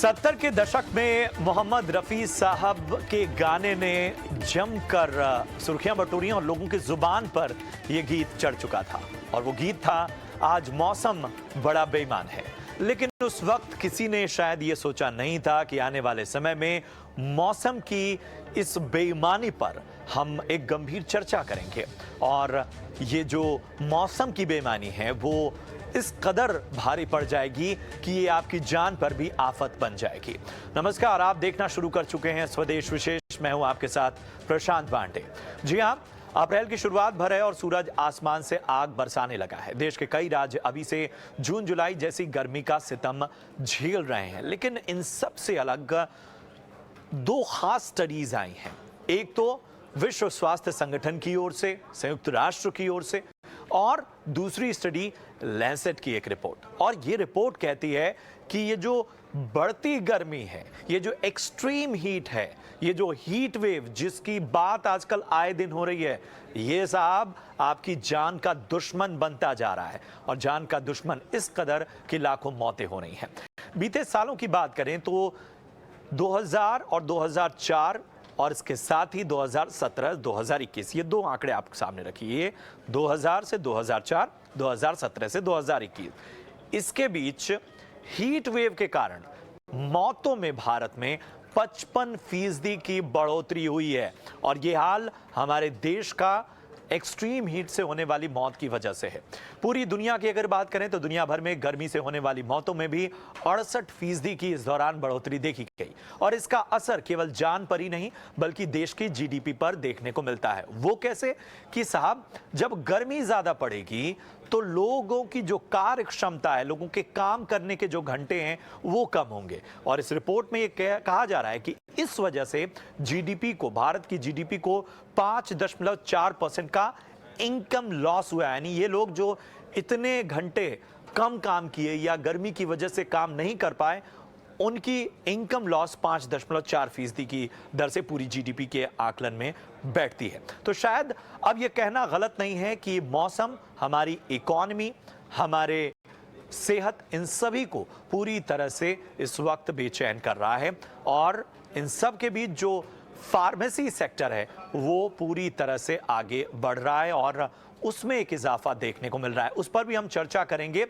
70 के दशक में मोहम्मद रफ़ी साहब के गाने ने जमकर सुर्खियां बटोरी और लोगों की जुबान पर यह गीत चढ़ चुका था और वो गीत था आज मौसम बड़ा बेईमान है। लेकिन उस वक्त किसी ने शायद ये सोचा नहीं था कि आने वाले समय में मौसम की इस बेईमानी पर हम एक गंभीर चर्चा करेंगे और ये जो मौसम की बेईमानी है वो इस कदर भारी पड़ जाएगी कि ये आपकी जान पर भी आफत बन जाएगी। नमस्कार, आप देखना शुरू कर चुके हैं स्वदेश विशेष। मैं हूं आपके साथ प्रशांत पांडे। जी हां, अप्रैल की शुरुआत भर है और सूरज आसमान से आग बरसाने लगा है। देश के कई राज्य अभी से जून जुलाई जैसी गर्मी का सितम झेल रहे हैं, लेकिन इन सब से अलग दो खास स्टडीज आई हैं। एक तो विश्व स्वास्थ्य संगठन की ओर से, संयुक्त राष्ट्र की ओर से, और दूसरी स्टडी लैंसेट की एक रिपोर्ट। और ये रिपोर्ट कहती है कि ये जो बढ़ती गर्मी है, ये जो एक्सट्रीम हीट है, ये जो हीट वेव जिसकी बात आजकल आए दिन हो रही है, ये साहब आपकी जान का दुश्मन बनता जा रहा है। और जान का दुश्मन इस कदर कि लाखों मौतें हो रही हैं। बीते सालों की बात करें तो 2000 और 2004 और इसके साथ ही 2017, 2021, ये दो आंकड़े आप सामने रखिए। 2000 से 2004, 2017 से 2021, इसके बीच हीट वेव के कारण मौतों में भारत में 55% की बढ़ोतरी हुई है। और ये हाल हमारे देश का एक्सट्रीम हीट से होने वाली मौत की वजह से है। पूरी दुनिया की अगर बात करें तो दुनिया भर में गर्मी से होने वाली मौतों में भी 68% की इस दौरान बढ़ोतरी देखी गई। और इसका असर केवल जान पर ही नहीं बल्कि देश की जीडीपी पर देखने को मिलता है। वो कैसे कि साहब, जब गर्मी ज्यादा पड़ेगी तो लोगों की जो कार्य क्षमता है, लोगों के काम करने के जो घंटे हैं वो कम होंगे। और इस रिपोर्ट में ये कहा जा रहा है कि इस वजह से जीडीपी को, भारत की जीडीपी को 5.4% का इनकम लॉस हुआ है। यानी ये लोग जो इतने घंटे कम काम किए या गर्मी की वजह से काम नहीं कर पाए, उनकी इनकम लॉस 5.4% की दर से पूरी जीडीपी के आकलन में बैठती है। तो शायद अब यह कहना गलत नहीं है कि मौसम हमारी इकोनॉमी, हमारे सेहत, इन सभी को पूरी तरह से इस वक्त बेचैन कर रहा है। और इन सब के बीच जो फार्मेसी सेक्टर है वो पूरी तरह से आगे बढ़ रहा है और उसमें एक इजाफा देखने को मिल रहा है। उस पर भी हम चर्चा करेंगे।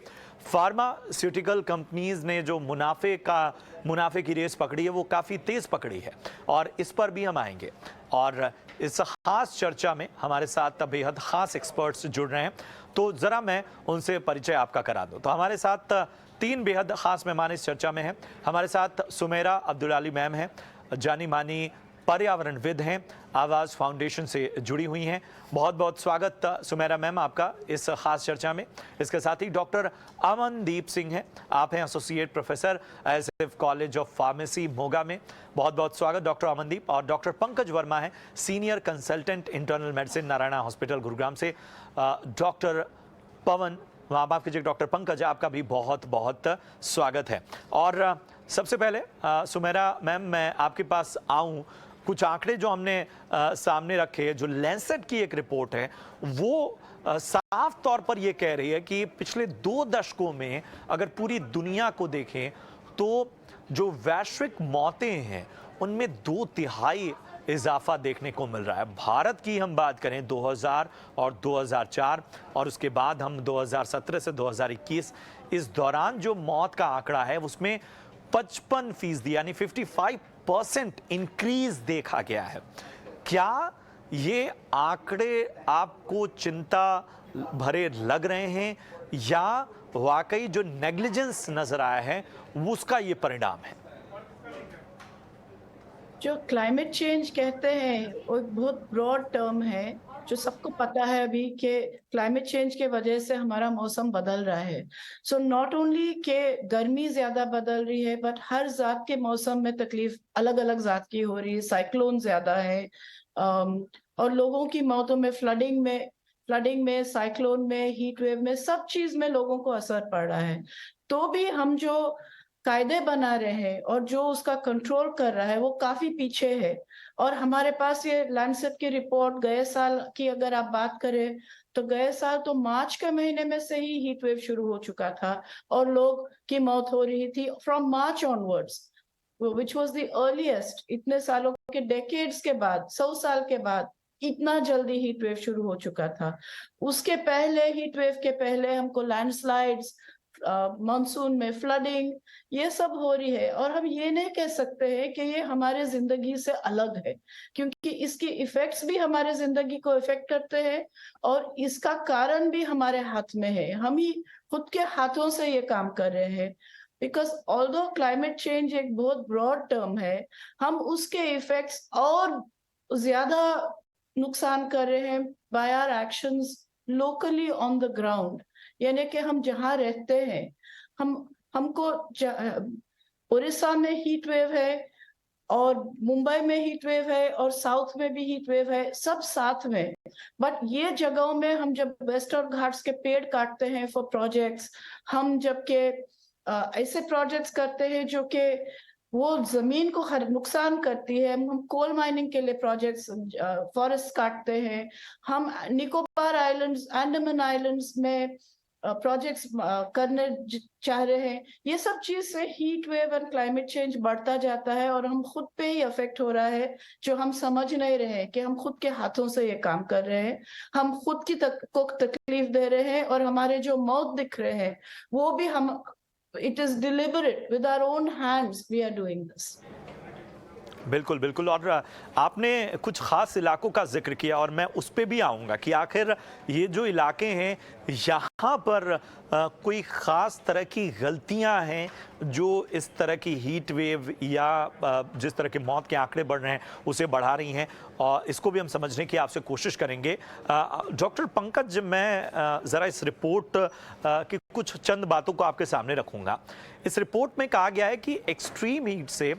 फार्मास्यूटिकल कंपनीज ने जो मुनाफे की रेस पकड़ी है वो काफ़ी तेज पकड़ी है और इस पर भी हम आएंगे। और इस खास चर्चा में हमारे साथ बेहद खास एक्सपर्ट्स जुड़ रहे हैं, तो ज़रा मैं उनसे परिचय आपका करा दूं। तो हमारे साथ तीन बेहद खास मेहमान इस चर्चा में हैं। हमारे साथ सुमेरा अब्दुल अली मैम हैं, जानी मानी पर्यावरणविद हैं, आवाज़ फाउंडेशन से जुड़ी हुई हैं। बहुत बहुत स्वागत सुमेरा मैम आपका इस खास चर्चा में। इसके साथ ही डॉक्टर अमनदीप सिंह हैं, आप हैं associate professor SF college of pharmacy Moga में। बहुत बहुत स्वागत डॉक्टर अमनदीप। और डॉक्टर पंकज वर्मा हैं, senior consultant internal medicine, Narayana hospital Gurugram से। डॉक्टर पवन, माफ कीजिए, डॉक्टर पंकज, आपका भी बहुत बहुत स्वागत है। और सबसे पहले सुमेरा मैम, मैं आपके पास आऊं, कुछ आंकड़े जो हमने सामने रखे हैं, जो लैंसेट की एक रिपोर्ट है वो साफ तौर पर यह कह रही है कि पिछले 2 दशकों में अगर पूरी दुनिया को देखें तो जो वैश्विक मौतें हैं उनमें 2/3 इजाफा देखने को मिल रहा है। भारत की हम बात करें 2000 और 2004 और उसके बाद हम 2017 से 2021, इस दौरान जो मौत का आंकड़ा है उसमें 55% यानी 55% इंक्रीज देखा गया है। क्या ये आंकड़े आपको चिंता भरे लग रहे हैं या वाकई जो नेग्लिजेंस नजर आया है उसका ये परिणाम है? जो क्लाइमेट चेंज कहते हैं वो एक बहुत ब्रॉड टर्म है, जो सबको पता है अभी कि क्लाइमेट चेंज के वजह से हमारा मौसम बदल रहा है। सो नॉट ओनली के गर्मी ज्यादा बदल रही है, बट हर जात के मौसम में तकलीफ अलग अलग जात की हो रही है। साइक्लोन ज्यादा है और लोगों की मौतों में, फ्लडिंग में, साइक्लोन में, हीट वेव में, सब चीज में लोगों को असर पड़ रहा है। तो भी हम जो कायदे बना रहे हैं और जो उसका कंट्रोल कर रहा है वो काफी पीछे है। और हमारे पास ये लैंडसेट की रिपोर्ट गए साल की अगर आप बात करें तो गए साल तो मार्च के महीने में से ही हीट वेव शुरू हो चुका था और लोग की मौत हो रही थी from March onwards. which was the earliest, इतने सालों के डेकेड्स के बाद, 100 साल के बाद इतना जल्दी हीट वेव शुरू हो चुका था। उसके पहले हीट वेव के पहले हमको लैंडस्लाइड्स, मानसून में फ्लडिंग, ये सब हो रही है। और हम ये नहीं कह सकते हैं कि ये हमारे जिंदगी से अलग है, क्योंकि इसकी इफेक्ट्स भी हमारे जिंदगी को इफेक्ट करते हैं और इसका कारण भी हमारे हाथ में है। हम ही खुद के हाथों से ये काम कर रहे हैं। बिकॉज ऑल्दो क्लाइमेट चेंज एक बहुत ब्रॉड टर्म है, हम उसके इफेक्ट्स और ज्यादा नुकसान कर रहे हैं by our actions locally on the ground. यानी कि हम जहाँ रहते हैं, हमको उड़ीसा में हीट वेव है और मुंबई में हीट वेव है और साउथ में भी हीट वेव है, सब साथ में। बट ये जगहों में हम जब वेस्टर्न घाट्स के पेड़ काटते हैं फॉर प्रोजेक्ट्स, हम जबकि ऐसे प्रोजेक्ट्स करते हैं जो कि वो जमीन को नुकसान करती है, हम कोल माइनिंग के लिए प्रोजेक्ट्स, फॉरेस्ट काटते हैं, हम निकोबार आइलैंड्स, अंडमान आइलैंड्स में प्रोजेक्ट्स करने चाह रहे हैं। ये सब चीज से heat wave and climate change बढ़ता जाता है और हम खुद पे ही अफेक्ट हो रहा है, जो हम समझ नहीं रहे हैं कि हम खुद के हाथों से ये काम कर रहे हैं। हम खुद की को तकलीफ दे रहे हैं और हमारे जो मौत दिख रहे हैं वो भी हम, it is deliberate, with our own hands we are doing this. बिल्कुल बिल्कुल। और आपने कुछ ख़ास इलाकों का जिक्र किया और मैं उस पर भी आऊँगा कि आखिर ये जो इलाके हैं यहाँ पर कोई ख़ास तरह की गलतियाँ हैं जो इस तरह की हीट वेव या जिस तरह के मौत के आंकड़े बढ़ रहे हैं उसे बढ़ा रही हैं, और इसको भी हम समझने की आपसे कोशिश करेंगे। डॉक्टर पंकज, मैं ज़रा इस रिपोर्ट की कुछ चंद बातों को आपके सामने रखूँगा। इस रिपोर्ट में कहा गया है कि एक्सट्रीम हीट से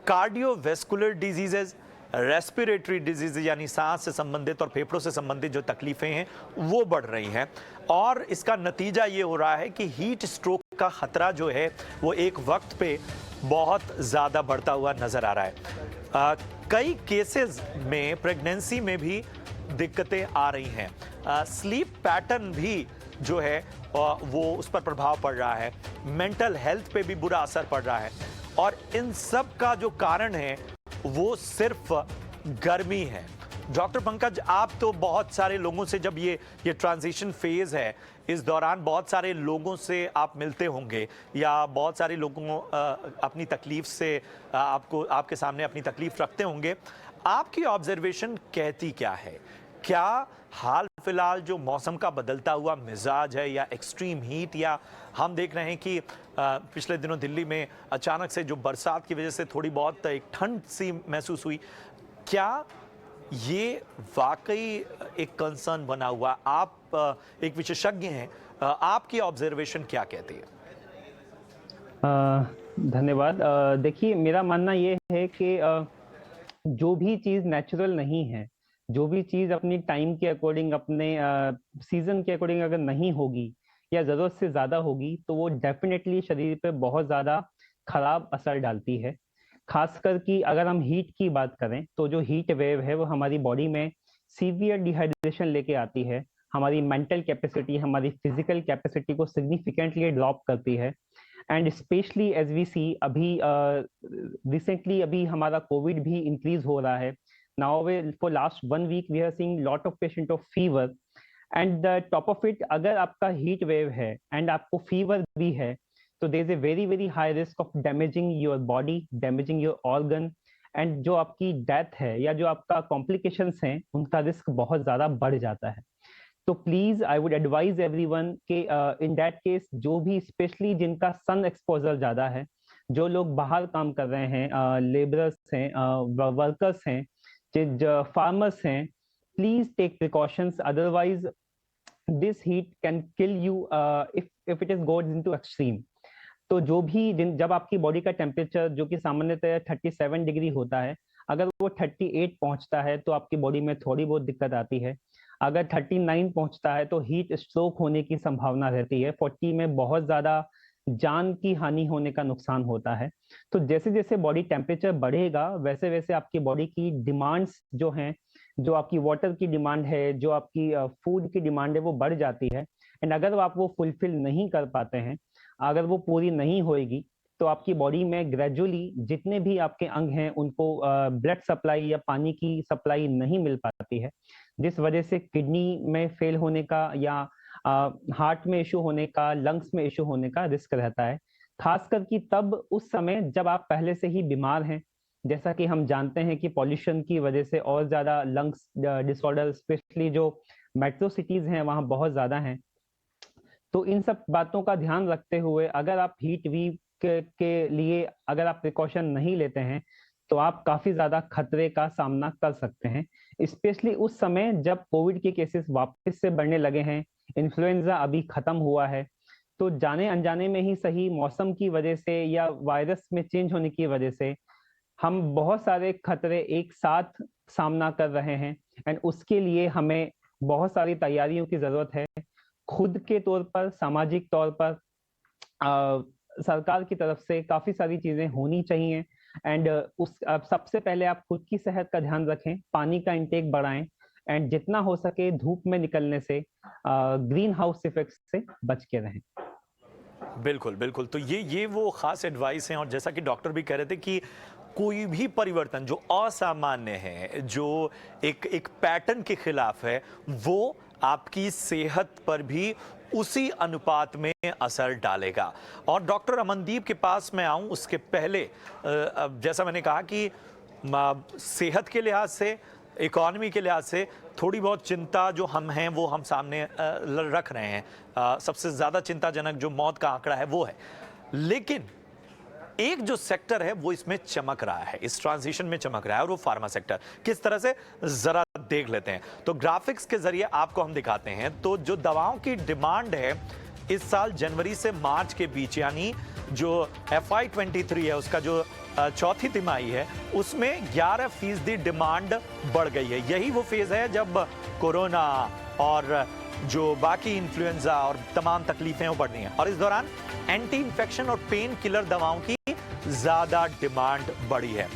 कार्डियोवैस्कुलर डिजीजेज, रेस्पिरेटरी डिजीज यानी सांस से संबंधित और फेफड़ों से संबंधित जो तकलीफें हैं वो बढ़ रही हैं, और इसका नतीजा ये हो रहा है कि हीट स्ट्रोक का खतरा जो है वो एक वक्त पे बहुत ज़्यादा बढ़ता हुआ नज़र आ रहा है। कई केसेस में प्रेगनेंसी में भी दिक्कतें आ रही हैं। स्लीप पैटर्न भी जो है वो उस पर प्रभाव पड़ रहा है, मेंटल हेल्थ पे भी बुरा असर पड़ रहा है, और इन सब का जो कारण है वो सिर्फ गर्मी है। डॉक्टर पंकज, आप तो बहुत सारे लोगों से, जब ये ट्रांजिशन फेज है, इस दौरान बहुत सारे लोगों से आप मिलते होंगे या बहुत सारे लोगों अपनी तकलीफ से आपके सामने अपनी तकलीफ रखते होंगे। आपकी ऑब्जर्वेशन कहती क्या है? क्या हाल फिलहाल जो मौसम का बदलता हुआ मिजाज है या एक्सट्रीम हीट, या हम देख रहे हैं कि पिछले दिनों दिल्ली में अचानक से जो बरसात की वजह से थोड़ी बहुत एक ठंड सी महसूस हुई, क्या ये वाकई एक कंसर्न बना हुआ? आप एक विशेषज्ञ हैं, आपकी ऑब्जर्वेशन क्या कहती है? धन्यवाद। देखिए, मेरा मानना ये है कि जो भी चीज़ नेचुरल नहीं है, जो भी चीज़ अपनी टाइम के अकॉर्डिंग, अपने सीजन के अकॉर्डिंग अगर नहीं होगी या ज़रूरत से ज़्यादा होगी, तो वो डेफिनेटली शरीर पे बहुत ज़्यादा खराब असर डालती है। खासकर कि अगर हम हीट की बात करें, तो जो हीट वेव है वो हमारी बॉडी में सीवियर डिहाइड्रेशन लेके आती है, हमारी मेंटल कैपेसिटी, हमारी फिजिकल कैपेसिटी को सिग्निफिकेंटली ड्रॉप करती है। एंड स्पेशली एज वी सी, अभी रिसेंटली अभी हमारा कोविड भी इंक्रीज हो रहा है। Now for last 1 week we are seeing lot of patient of fever, and the top of it, अगर आपका heat wave है and आपको fever भी है, तो there is a very high risk of damaging your body, damaging your organ, and जो आपकी death है या जो आपका complications हैं उनका risk बहुत ज़्यादा बढ़ जाता है। तो please I would advise everyone के इन दैट केस, जो भी स्पेशली जिनका सन एक्सपोजर ज़्यादा है, जो लोग बाहर काम कर रहे हैं, लेबरर्स हैं, वर्कर्स हैं, फार्मर्स हैं, please take precautions, otherwise this heat can kill you if it is goes into extreme. तो जो भी जब आपकी बॉडी का टेम्परेचर जो कि सामान्यतः 37 डिग्री होता है, अगर वो 38 पहुंचता है तो आपकी बॉडी में थोड़ी बहुत दिक्कत आती है। अगर 39 पहुंचता है तो हीट स्ट्रोक होने की संभावना रहती है। 40 में बहुत ज्यादा जान की हानि होने का नुकसान होता है। तो जैसे जैसे बॉडी टेम्परेचर बढ़ेगा वैसे वैसे आपकी बॉडी की डिमांड्स जो हैं, जो आपकी वाटर की डिमांड है, जो आपकी फूड की डिमांड है, वो बढ़ जाती है। एंड अगर आप वो फुलफिल नहीं कर पाते हैं, अगर वो पूरी नहीं होएगी, तो आपकी बॉडी में ग्रेजुअली जितने भी आपके अंग हैं उनको ब्लड सप्लाई या पानी की सप्लाई नहीं मिल पाती है, जिस वजह से किडनी में फेल होने का या हार्ट में इशू होने का, लंग्स में इशू होने का रिस्क रहता है। खासकर कि तब उस समय जब आप पहले से ही बीमार हैं, जैसा कि हम जानते हैं कि पॉल्यूशन की वजह से और ज्यादा लंग्स डिसऑर्डर, स्पेशली जो मेट्रो सिटीज हैं वहाँ बहुत ज्यादा हैं। तो इन सब बातों का ध्यान रखते हुए अगर आप हीट वेव के लिए अगर आप प्रिकॉशन नहीं लेते हैं तो आप काफी ज्यादा खतरे का सामना कर सकते हैं, स्पेशली उस समय जब कोविड के केसेस वापस से बढ़ने लगे हैं, इन्फ्लुएंजा अभी खत्म हुआ है। तो जाने अनजाने में ही सही, मौसम की वजह से या वायरस में चेंज होने की वजह से हम बहुत सारे खतरे एक साथ सामना कर रहे हैं एंड उसके लिए हमें बहुत सारी तैयारियों की जरूरत है। खुद के तौर पर, सामाजिक तौर पर सरकार की तरफ से काफी सारी चीजें होनी चाहिए एंड सबसे पहले आप खुद की सेहत का ध्यान रखें, पानी का इंटेक बढ़ाएं एंड जितना हो सके धूप में निकलने से, ग्रीन हाउस इफेक्ट से बच के रहें। बिल्कुल बिल्कुल, तो ये वो खास एडवाइस हैं। और जैसा कि डॉक्टर भी कह रहे थे कि कोई भी परिवर्तन जो असामान्य है, जो एक पैटर्न के खिलाफ है, वो आपकी सेहत पर भी उसी अनुपात में असर डालेगा। और डॉक्टर अमनदीप के पास मैं आऊं उसके पहले, जैसा मैंने कहा कि सेहत के लिहाज से, इकोनॉमी के लिहाज से थोड़ी बहुत चिंता जो हम हैं वो हम सामने रख रहे हैं। सबसे ज़्यादा चिंताजनक जो मौत का आंकड़ा है वो है, लेकिन एक जो सेक्टर है वो इसमें चमक रहा है, इस ट्रांजिशन में चमक रहा है, और वो फार्मा सेक्टर। किस तरह से, जरा देख लेते हैं। तो ग्राफिक्स के जरिए आपको हम दिखाते हैं। तो जो दवाओं की डिमांड है इस साल जनवरी से मार्च के बीच, यानी जो FY23 है उसका जो चौथी तिमाही है, उसमें 11% डिमांड बढ़ गई है। यही वो फेज है जब कोरोना और जो बाकी इन्फ्लुएंजा और तमाम तकलीफें वो बढ़ रही हैं, और इस दौरान एंटी इन्फेक्शन और पेन किलर दवाओं की ज्यादा डिमांड बढ़ी है।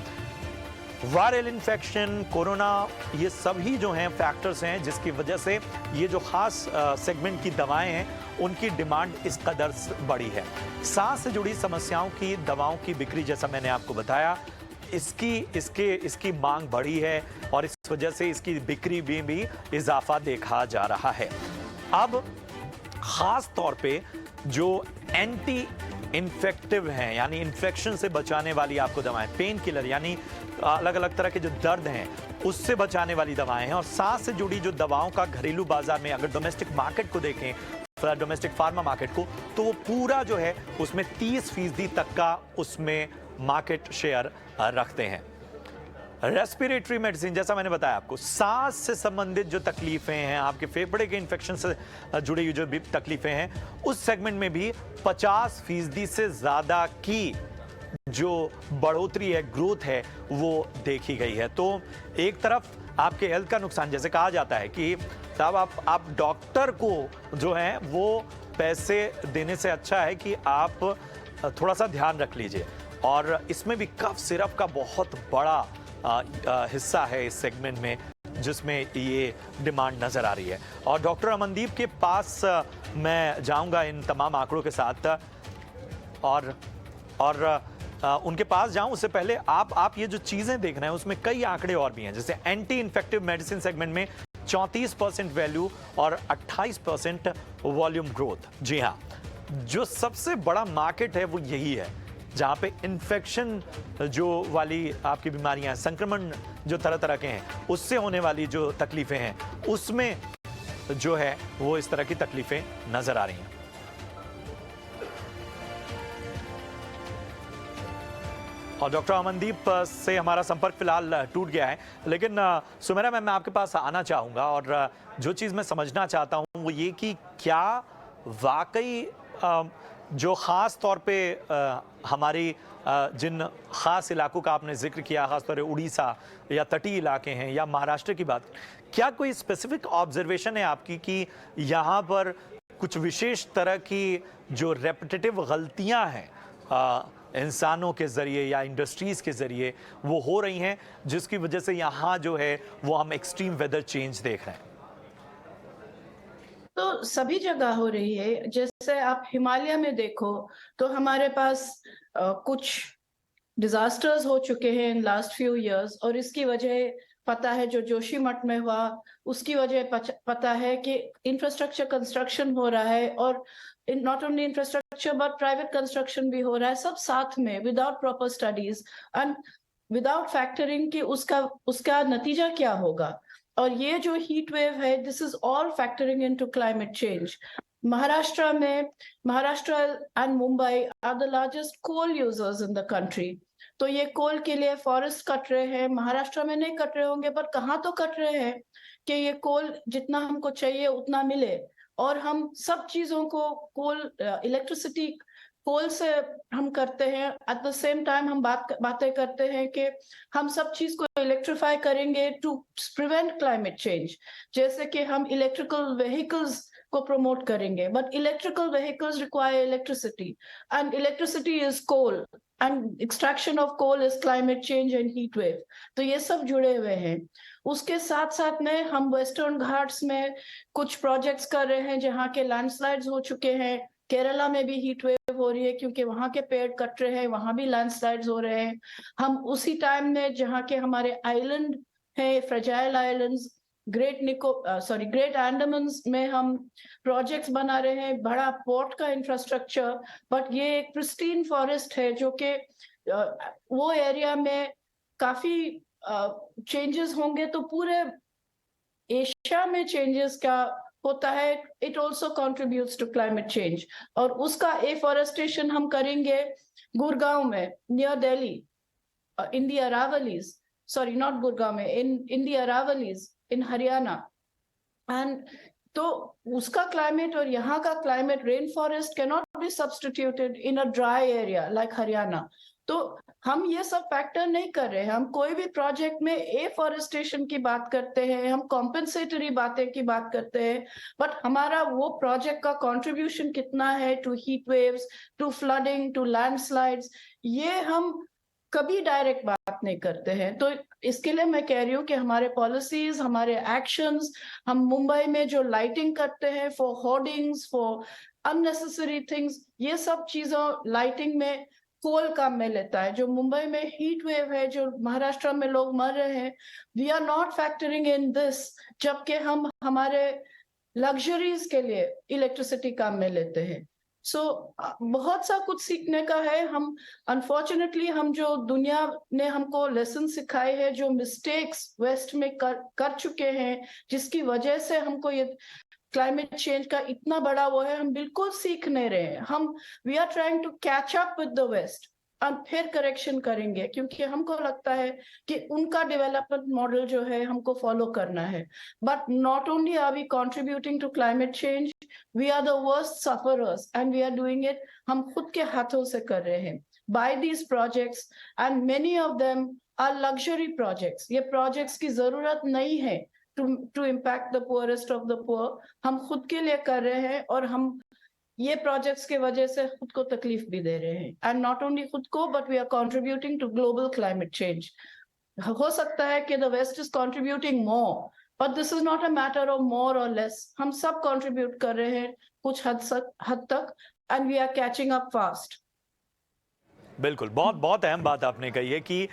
वायरल इन्फेक्शन, कोरोना, ये सभी जो हैं फैक्टर्स हैं जिसकी वजह से ये जो खास सेगमेंट की दवाएं हैं उनकी डिमांड इस कदर बढ़ी है। सांस से जुड़ी समस्याओं की दवाओं की बिक्री, जैसा मैंने आपको बताया, इसकी मांग बढ़ी है और इस वजह से इसकी बिक्री में भी इजाफा देखा जा रहा है। अब खास तौर पे जो एंटी इन्फेक्टिव हैं, यानी इन्फेक्शन से बचाने वाली आपको दवाएं, पेन किलर यानी अलग अलग तरह के जो दर्द हैं उससे बचाने वाली दवाएं हैं, और सांस से जुड़ी जो दवाओं का घरेलू बाजार में अगर डोमेस्टिक मार्केट को देखें, डोमेस्टिक फार्मा मार्केट को, तो वो पूरा जो है उसमें 30% तक का उसमें मार्केट शेयर रखते हैं। रेस्पिरेटरी मेडिसिन, जैसा मैंने बताया आपको, सांस से संबंधित जो तकलीफें हैं, आपके फेफड़े के इन्फेक्शन से जुड़ी हुई जो भी तकलीफें हैं, उस सेगमेंट में भी 50% से ज्यादा की जो बढ़ोतरी है, ग्रोथ है, वो देखी गई है। तो एक तरफ आपके हेल्थ का नुकसान, जैसे कहा जाता है कि साहब आप डॉक्टर को जो है वो पैसे देने से अच्छा है कि आप थोड़ा सा ध्यान रख लीजिए, और इसमें भी कफ सिरप का बहुत बड़ा हिस्सा है इस सेगमेंट में, जिसमें ये डिमांड नजर आ रही है। और डॉक्टर अमनदीप के पास मैं जाऊंगा इन तमाम आंकड़ों के साथ, और उनके पास जाऊं उससे पहले आप ये जो चीजें देख रहे हैं उसमें कई आंकड़े और भी हैं, जैसे एंटी इन्फेक्टिव मेडिसिन सेगमेंट में 34% वैल्यू और 28% वॉल्यूम ग्रोथ। जी हाँ, जो सबसे बड़ा मार्केट है वो यही है, जहां पे इन्फेक्शन जो वाली आपकी बीमारियां, संक्रमण जो तरह तरह के हैं, उससे होने वाली जो तकलीफें हैं, उसमें जो है वो इस तरह की तकलीफें नजर आ रही हैं। और डॉक्टर अमनदीप से हमारा संपर्क फिलहाल टूट गया है, लेकिन सुमेरा मैम, मैं आपके पास आना चाहूँगा, और जो चीज़ मैं समझना चाहता हूँ वो ये कि क्या वाकई जो ख़ास तौर पे हमारी जिन ख़ास इलाकों का आपने जिक्र किया, ख़ास तौर पे उड़ीसा या तटीय इलाके हैं या महाराष्ट्र की बात, क्या कोई स्पेसिफिक ऑब्जर्वेशन है आपकी कि यहाँ पर कुछ विशेष तरह की जो रेपिटेटिव गलतियाँ हैं इंसानों के ज़रिए या इंडस्ट्रीज़ के ज़रिए वो हो रही हैं, जिसकी वजह से यहाँ जो है वो हम एक्सट्रीम वेदर चेंज देख रहे हैं? तो सभी जगह हो रही है। जैसे आप हिमालय में देखो तो हमारे पास कुछ डिजास्टर्स हो चुके हैं इन लास्ट फ्यू इयर्स, और इसकी वजह पता है जो जोशीमठ में हुआ, उसकी वजह पता है कि इंफ्रास्ट्रक्चर कंस्ट्रक्शन हो रहा है, और not only infrastructure but private construction भी हो रहा है, सब साथ में without proper studies and without factoring कि उसका नतीजा क्या होगा। और ये जो हीट वेव है, this is all factoring into climate change. Maharashtra and Mumbai are the largest coal users in the country. तो ये कोल के लिए फॉरेस्ट कट रहे हैं, महाराष्ट्र में नहीं कट रहे होंगे पर कहाँ तो कट रहे हैं कि ये कोल जितना हमको चाहिए उतना मिले। और हम सब चीजों को इलेक्ट्रिसिटी कोल से हम करते हैं, एट द सेम टाइम हम बातें करते हैं कि हम सब चीज को इलेक्ट्रीफाई करेंगे टू प्रिवेंट क्लाइमेट चेंज। जैसे कि हम इलेक्ट्रिकल व्हीकल्स को प्रमोट करेंगे, but electrical vehicles require electricity and electricity is coal and extraction of coal is climate change and heat wave. तो ये सब जुड़े हुए हैं। उसके साथ साथ में हम वेस्टर्न घाट्स में कुछ प्रोजेक्ट्स कर रहे हैं जहाँ के लैंडस्लाइड्स हो चुके हैं। केरला में भी हीट वेव हो रही है क्योंकि वहां के पेड़ कट रहे हैं, वहां भी लैंडस्लाइड्स हो रहे हैं। हम उसी टाइम में जहाँ के हमारे आइलैंड है, फ्रेजाइल आइलैंड्स, ग्रेट अंडमान में हम प्रोजेक्ट्स बना रहे हैं, बड़ा पोर्ट का इंफ्रास्ट्रक्चर। बट ये एक प्रिस्टीन फॉरेस्ट है जो कि वो एरिया में काफी चेंजेस होंगे तो पूरे एशिया में चेंजेस का होता है। It also contributes to climate change. और उसका एफॉरेस्टेशन हम करेंगे गुड़गांव में, near Delhi, in the Aravallis, sorry not Gurgaon में, in the Aravallis in Haryana. And तो उसका क्लाइमेट और यहाँ का climate, rain forest can not be substituted in a dry area like Haryana. तो हम ये सब फैक्टर नहीं कर रहे हैं। हम कोई भी प्रोजेक्ट में एफॉरेस्टेशन की बात करते हैं, हम कॉम्पेंसेटरी बातें की बात करते हैं, बट हमारा वो प्रोजेक्ट का कंट्रीब्यूशन कितना है to heat waves, to flooding, to landslides, ये हम कभी डायरेक्ट बात नहीं करते हैं। तो इसके लिए मैं कह रही हूँ कि हमारे पॉलिसीज, हमारे एक्शंस, हम मुंबई में जो लाइटिंग करते हैं for hoardings, for unnecessary things, ये सब चीजों लाइटिंग में कोल काम में लेता है। जो मुंबई में हीट वेव है, जो महाराष्ट्र में लोग मर रहे हैं, we are not factoring in this, जबकि हम हमारे लग्जरीज के लिए इलेक्ट्रिसिटी काम में लेते हैं। सो बहुत सा कुछ सीखने का है। हम अनफॉर्चुनेटली हम जो दुनिया ने हमको लेसन सिखाए हैं, जो मिस्टेक्स वेस्ट में कर चुके हैं, जिसकी वजह से हमको ये क्लाइमेट चेंज का इतना बड़ा वो है, हम बिल्कुल सीख नहीं रहे हैं। हम we are trying to catch up with the west और फिर करेक्शन करेंगे, क्योंकि हमको लगता है कि उनका डेवलपमेंट मॉडल जो है हमको फॉलो करना है। But not only are we contributing to climate change, we are the worst sufferers and we are doing it, हम खुद के हाथों से कर रहे हैं by these projects, and many of them are luxury projects. ये प्रोजेक्ट्स की जरूरत नहीं है to impact the poorest of the poor, हम खुद के लिए कर रहे हैं, और हम ये प्रोजेक्ट्स के वजह से खुद को तकलीफ भी दे रहे हैं। एंड नॉट ओनली खुद को, but we are contributing to global climate change. हो सकता है कि the west is contributing more, but this is not a matter of more और लेस। हम सब कंट्रीब्यूट कर रहे हैं कुछ हद तक, and we are catching up fast. बिल्कुल, बहुत बहुत अहम बात आपने कही है कि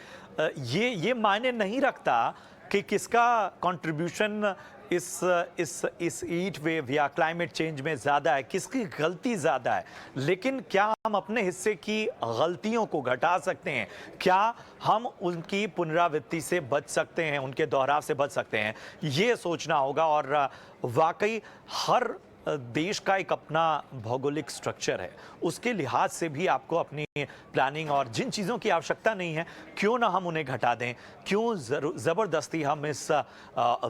ये मायने नहीं रखता कि किसका कंट्रीब्यूशन इस हीट वेव या क्लाइमेट चेंज में ज़्यादा है, किसकी गलती ज़्यादा है, लेकिन क्या हम अपने हिस्से की गलतियों को घटा सकते हैं? क्या हम उनकी पुनरावृत्ति से बच सकते हैं, उनके दोहराव से बच सकते हैं? ये सोचना होगा। और वाकई हर देश का एक अपना भौगोलिक स्ट्रक्चर है, उसके लिहाज से भी आपको अपनी प्लानिंग और जिन चीज़ों की आवश्यकता नहीं है, क्यों ना हम उन्हें घटा दें, क्यों ज़बरदस्ती हम इस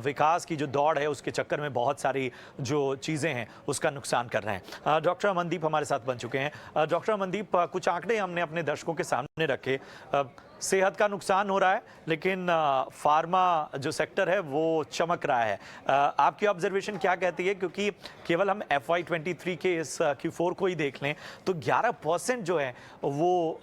विकास की जो दौड़ है उसके चक्कर में बहुत सारी जो चीज़ें हैं उसका नुकसान कर रहे हैं। डॉक्टर अमनदीप हमारे साथ बन चुके हैं। डॉक्टर अमनदीप, कुछ आंकड़े हमने अपने दर्शकों के सामने रखे। सेहत का नुकसान हो रहा है, लेकिन फार्मा जो सेक्टर है वो चमक रहा है। आपकी ऑब्जर्वेशन क्या कहती है? क्योंकि केवल हम FY23 के इस Q4 को ही देख लें तो 11% जो है वो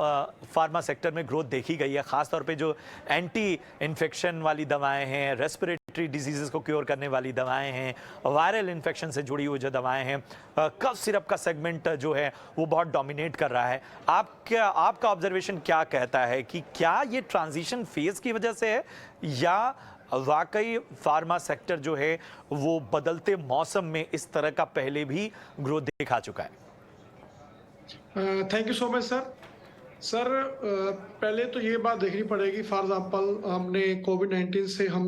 फार्मा सेक्टर में ग्रोथ देखी गई है। खासतौर पे जो एंटी इन्फेक्शन वाली दवाएं हैं, रेस्पिरेटरी रेस्पिरेटरी डिजीजेस को क्योर करने वाली दवाएं हैं, वायरल इन्फेक्शन से जुड़ी हुई जो दवाएं हैं, कफ सिरप का सेगमेंट जो है वो बहुत डोमिनेट कर रहा है। आपका ऑब्जर्वेशन क्या कहता है कि क्या ये ट्रांजिशन फेज की वजह से है या वाकई फार्मा सेक्टर जो है वो बदलते मौसम में इस तरह का पहले भी ग्रोथ देखा चुका है? Thank you so much sir. पहले तो ये बात देखनी पड़ेगी, फॉर एग्जांपल हमने कोविड-19 से हम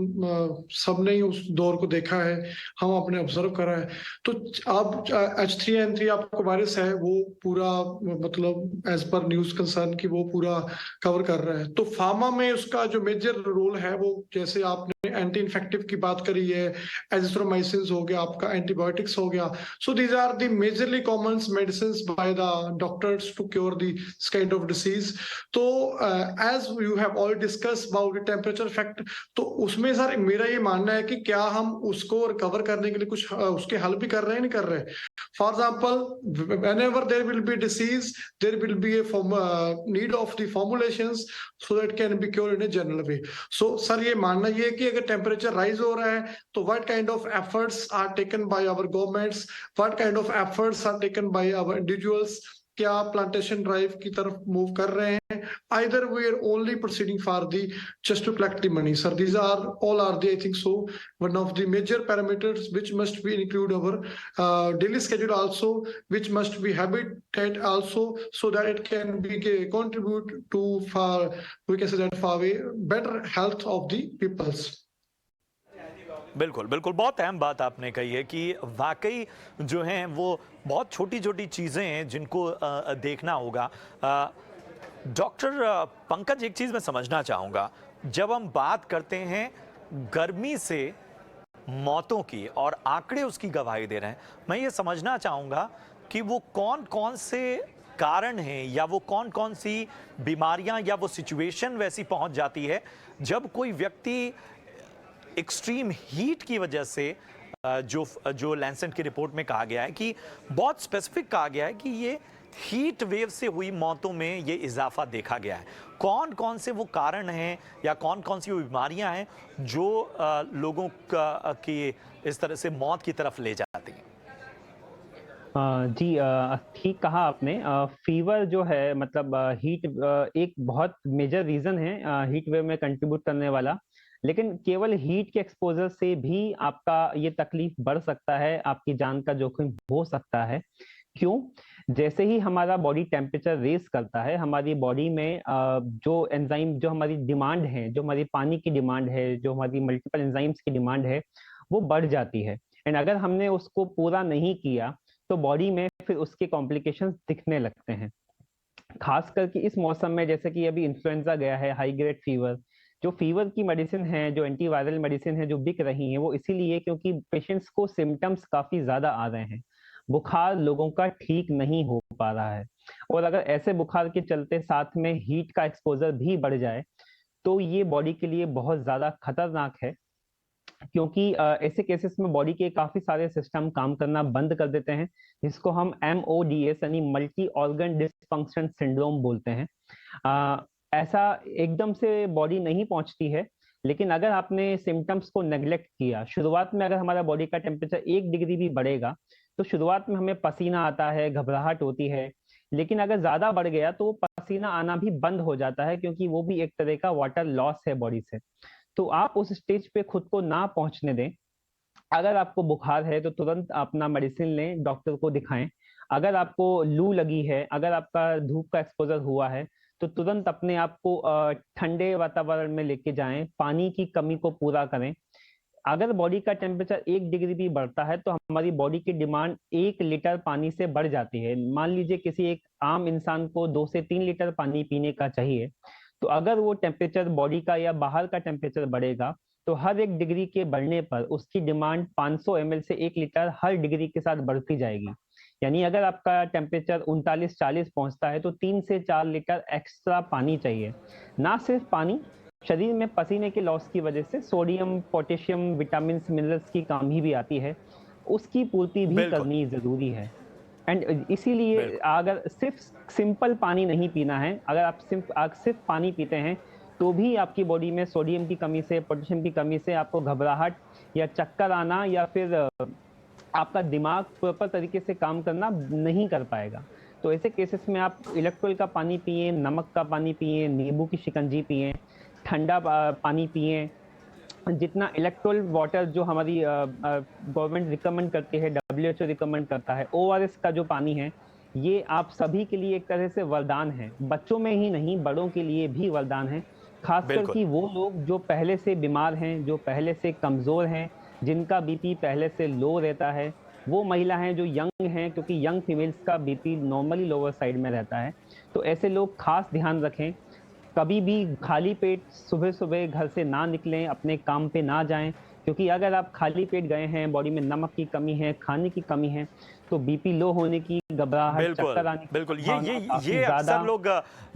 सबने ही उस दौर को देखा है, हम अपने ऑब्जर्व करा है। तो अब H3N3 आपको वायरस है, वो पूरा मतलब एज पर न्यूज कंसर्न की वो पूरा कवर कर रहा है। तो फार्मा में उसका जो मेजर रोल है वो, जैसे आपने एंटी इन्फेक्टिव की बात करी है, एजिथ्रोमाइसिन हो गया, आपका एंटीबायोटिक्स हो गया। So these are the majorly common medicine by the doctors to cure this kind of disease. तो as you have already discuss about the temperature effect, तो उसमें सर मेरा ये मानना है कि क्या हम उसको रिकवर करने के लिए कुछ उसके हल भी कर रहे हैं, नहीं कर रहे। For example, whenever there will be disease, there will be a need of the formulations so that can be cured in a general way. So sir ये मानना ये है कि अगर टेम्परेचर राइज हो रहा है तो what kind of efforts are taken by our governments, what kind of efforts are taken by our individuals, क्या प्लांटेशन ड्राइव की तरफ मूव कर रहे हैं, either we are only proceeding for the just to collect the money. Sir, these are all are the, I think so, one of the major parameters which must be include our daily schedule also, which must be habitat also, so that it can be contribute to far, we can say that far way better health of the peoples. बिल्कुल बिल्कुल, बहुत अहम बात आपने कही है कि वाकई जो हैं वो बहुत छोटी छोटी चीज़ें हैं जिनको देखना होगा। डॉक्टर पंकज, एक चीज़ मैं समझना चाहूँगा, जब हम बात करते हैं गर्मी से मौतों की और आंकड़े उसकी गवाही दे रहे हैं, मैं ये समझना चाहूँगा कि वो कौन कौन से कारण हैं या वो कौन कौन सी बीमारियां या वो सिचुएशन वैसी पहुंच जाती है जब कोई व्यक्ति एक्सट्रीम हीट की वजह से जो लैंसेट की रिपोर्ट में कहा गया है कि बहुत स्पेसिफिक कहा गया है कि ये हीट वेव से हुई मौतों में ये इजाफा देखा गया है। कौन कौन से वो कारण हैं या कौन कौन सी वो बीमारियां हैं जो लोगों की इस तरह से मौत की तरफ ले जाती हैं? जी, ठीक कहा आपने। फीवर जो है मतलब हीट एक बहुत मेजर रीजन है हीट वेव में कंट्रीब्यूट करने वाला, लेकिन केवल हीट के एक्सपोजर से भी आपका ये तकलीफ बढ़ सकता है, आपकी जान का जोखिम हो सकता है। क्यों? जैसे ही हमारा बॉडी टेम्परेचर रेस करता है, हमारी बॉडी में जो एंजाइम, जो हमारी डिमांड है, जो हमारी पानी की डिमांड है, जो हमारी मल्टीपल एंजाइम्स की डिमांड है, वो बढ़ जाती है। एंड अगर हमने उसको पूरा नहीं किया तो बॉडी में फिर उसके कॉम्प्लिकेशंस दिखने लगते हैं। खास करके इस मौसम में, जैसे कि अभी इन्फ्लुएंजा गया है, हाई ग्रेड फीवर, जो फीवर की मेडिसिन है, जो एंटीवायरल मेडिसिन है जो बिक रही है, वो इसीलिए क्योंकि पेशेंट्स को सिम्टम्स काफी ज्यादा आ रहे हैं, बुखार लोगों का ठीक नहीं हो पा रहा है। और अगर ऐसे बुखार के चलते साथ में हीट का एक्सपोजर भी बढ़ जाए तो ये बॉडी के लिए बहुत ज्यादा खतरनाक है, क्योंकि ऐसे केसेस में बॉडी के काफी सारे सिस्टम काम करना बंद कर देते हैं, जिसको हम MODS यानी मल्टी ऑर्गन डिसफंक्शन सिंड्रोम बोलते हैं। ऐसा एकदम से बॉडी नहीं पहुंचती है, लेकिन अगर आपने सिम्टम्स को नेग्लेक्ट किया, शुरुआत में अगर हमारा बॉडी का टेम्परेचर 1 डिग्री भी बढ़ेगा तो शुरुआत में हमें पसीना आता है, घबराहट होती है, लेकिन अगर ज्यादा बढ़ गया तो पसीना आना भी बंद हो जाता है, क्योंकि वो भी एक तरह का वाटर लॉस है बॉडी से। तो आप उस स्टेज पे खुद को ना पहुंचने दें। अगर आपको बुखार है तो तुरंत अपना मेडिसिन लें, डॉक्टर को दिखाएं। अगर आपको लू लगी है, अगर आपका धूप का एक्सपोजर हुआ है, तो तुरंत अपने आप को ठंडे वातावरण में लेके जाएं, पानी की कमी को पूरा करें। अगर बॉडी का टेम्परेचर 1 डिग्री भी बढ़ता है तो हमारी बॉडी की डिमांड 1 लीटर पानी से बढ़ जाती है। मान लीजिए किसी एक आम इंसान को 2 से 3 लीटर पानी पीने का चाहिए, तो अगर वो टेम्परेचर बॉडी का या बाहर का टेम्परेचर बढ़ेगा तो हर 1 डिग्री के बढ़ने पर उसकी डिमांड 500 ml से 1 लीटर हर डिग्री के साथ बढ़ती जाएगी। यानी अगर आपका टेम्परेचर 39-40 पहुंचता है तो 3 से 4 लीटर एक्स्ट्रा पानी चाहिए। ना सिर्फ पानी, शरीर में पसीने के लॉस की वजह से सोडियम, पोटेशियम, विटामिन, मिनरल्स की कमी भी आती है, उसकी पूर्ति भी करनी जरूरी है। एंड इसीलिए अगर सिर्फ सिंपल पानी नहीं पीना है, अगर आप सिर्फ पानी पीते हैं तो भी आपकी बॉडी में सोडियम की कमी से, पोटेशियम की कमी से आपको घबराहट या चक्कर आना या फिर आपका दिमाग प्रॉपर तरीके से काम करना नहीं कर पाएगा। तो ऐसे केसेस में आप इलेक्ट्रोल का पानी पिएं, नमक का पानी पिएं, नींबू की शिकंजी पिएं, ठंडा पानी पिएं। जितना इलेक्ट्रोल वाटर जो हमारी गवर्नमेंट रिकमेंड करती है, WHO रिकमेंड करता है, ORS का जो पानी है, ये आप सभी के लिए एक तरह से वरदान है। बच्चों में ही नहीं, बड़ों के लिए भी वरदान है। खासकर कि वो लोग जो पहले से बीमार हैं, जो पहले से कमज़ोर हैं, जिनका बीपी पहले से लो रहता है, वो महिला हैं जो यंग हैं, क्योंकि यंग फीमेल्स का बीपी नॉर्मली लोअर साइड में रहता है। तो ऐसे लोग खास ध्यान रखें। कभी भी खाली पेट सुबह सुबह घर से ना निकलें, अपने काम पे ना जाएं, क्योंकि अगर आप खाली पेट गए हैं, बॉडी में नमक की कमी है, खाने की कमी है, तो बीपी लो होने की, घबराहट, चक्कर आने की बिल्कुल ये अक्सर लोग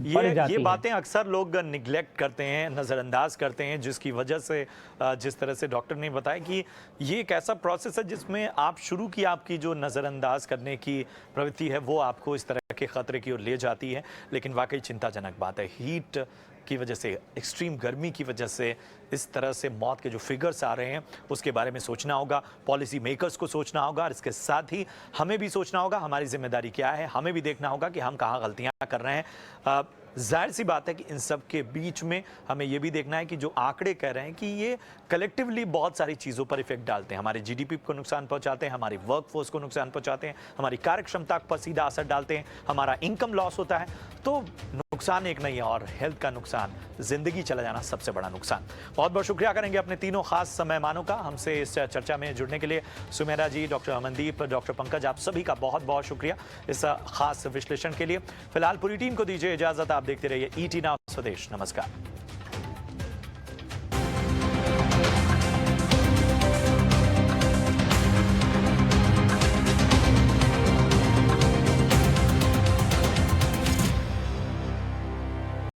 ये बातें अक्सर लोग निगलेक्ट करते हैं, नज़रअंदाज करते हैं, जिसकी वजह से जिस तरह से डॉक्टर ने बताया कि ये एक ऐसा प्रोसेस है जिसमें आप शुरू की आपकी जो नज़रअंदाज करने की प्रवृत्ति है वो आपको इस तरह के खतरे की ओर ले जाती है। लेकिन वाकई चिंताजनक बात है, हीट की वजह से, एक्सट्रीम गर्मी की वजह से इस तरह से मौत के जो फिगर्स आ रहे हैं उसके बारे में सोचना होगा, पॉलिसी मेकर्स को सोचना होगा, और इसके साथ ही हमें भी सोचना होगा हमारी जिम्मेदारी क्या है। हमें भी देखना होगा कि हम कहाँ गलतियाँ कर रहे हैं। जाहिर सी बात है कि इन सब के बीच में हमें यह भी देखना है कि जो आंकड़े कह रहे हैं कि ये कलेक्टिवली बहुत सारी चीज़ों पर इफेक्ट डालते हैं, हमारे जीडीपी को नुकसान पहुंचाते हैं, हमारी वर्कफोर्स को नुकसान पहुंचाते हैं, हमारी कार्यक्षमता पर सीधा असर डालते हैं, हमारा इनकम लॉस होता है। तो नुकसान एक नहीं है, और हेल्थ का नुकसान, जिंदगी चला जाना सबसे बड़ा नुकसान। बहुत बहुत शुक्रिया करेंगे अपने तीनों खास मेहमानों का हमसे इस चर्चा में जुड़ने के लिए। सुमेरा जी, डॉक्टर अमनदीप, डॉक्टर पंकज, आप सभी का बहुत बहुत शुक्रिया इस खास विश्लेषण के लिए। फिलहाल पूरी टीम को दीजिए इजाजत। आप देखते रहिए ET नाउ स्वदेश। नमस्कार।